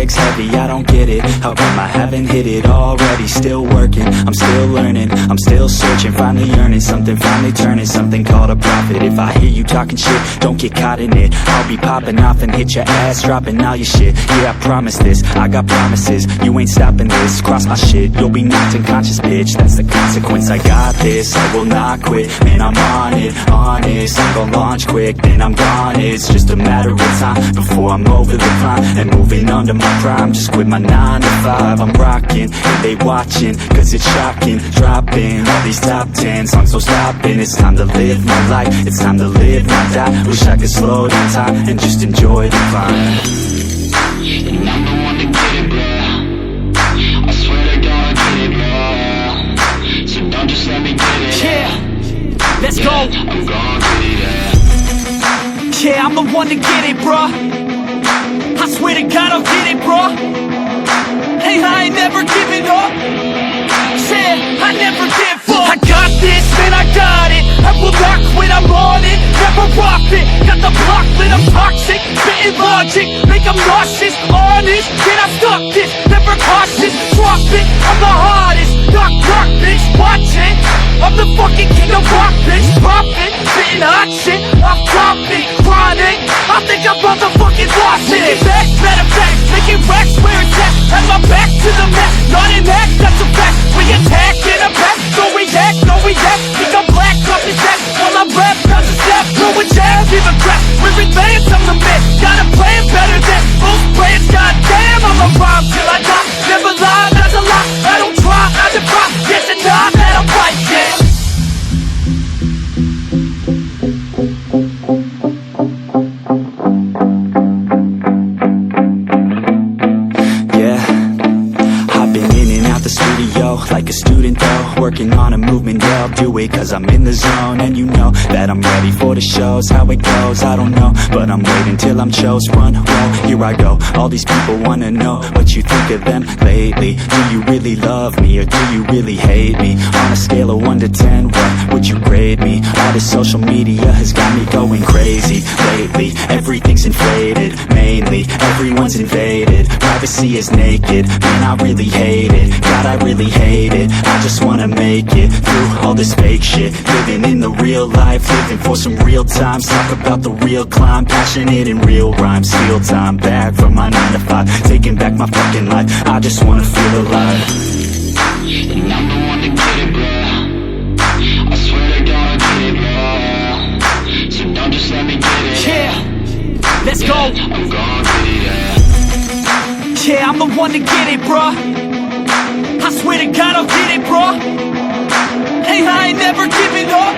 bag's heavy, I don't get it. How come I haven't hit it already? Still working, I'm still learning, I'm still searching, finally earning something, finally turning something called a profit. If I hear you talking shit, don't get caught in it. I'll be popping off and hit your ass, dropping all your shit. Yeah, I promise this, I got promises, you ain't stopping this. Cross my shit, you'll be knocked unconscious, bitch. That's the consequence, I got this, I will not quit. Man, I'm on it, honest, I'm gon' launch quick, then I'm gone. It's just a matter of time before I'm over the climb and moving under my prime. Just quit my 9 to 5, I'm rocking, and they watching, cause it's shocking. Dropping all these top 10 songs, so stopping. It's time to live my life, it's time to live, not die. Wish I could slow down time and just enjoy the climb. And I'm the one to get it, bro. I swear to God, get it, bro. So don't just let me get it. Yeah, let's go. I'm gon' get it, yeah, I'm the one to get it, bruh. I swear to God I'll get it, bruh. Hey, I ain't never giving up. Said I never give up. I got this, man, I got it. I will not quit, I'm on it. Never rock it. Got the block lit, I'm toxic. Spitting logic, make them nauseous. Honest, can I stop this? Never cautious, drop it. I'm the hardest. Knock, knock, bitch, watch it. I'm the fucking king of rock, bitch. Pop it, spitting hot shit. Off topic, chronic. I think I'm motherfucking lost it. Making back, matter of fact, making racks where it's at. Have my back to the mat, not an act, that's a fact. We attack in a pack, so we act, no we act. Think I'm black, up his back, while I'm rap, does a step. No one jab, give a crap, we're advanced, I'm the man. Got a plan better than most brands, goddamn. I'm a rhyme till I die, never lie, that's a lie. I don't try, I defy, yes and nah, that I'm right, yeah. Like a student though, working on a movement, yeah, I'll do it cause I'm in the zone. And you know that I'm ready for the shows. How it goes, I don't know, but I'm waiting till I'm chose. Front row, here I go. All these people wanna know what you think of them lately. Do you really love me or do you really hate me? On a scale of 1 to 10, what would you grade me? All this social media has got me going crazy lately. Everything's inflated, mainly everyone's invaded. Privacy is naked, man, I really hate it. God, I really hate it. I just wanna make it through all this fake shit. Living in the real life, living for some real times. Talk about the real climb, passionate in real rhymes. Steal time back from my 9 to 5, taking back my fucking life. I just wanna feel alive. And I'm the one to get it, bro. I swear to God, get it, bro. So don't just let me get it. Yeah, let's go. I'm gon' get it, yeah, I'm the one to get it, bruh. I swear to God I'll get it, bruh. Hey, I ain't never giving up.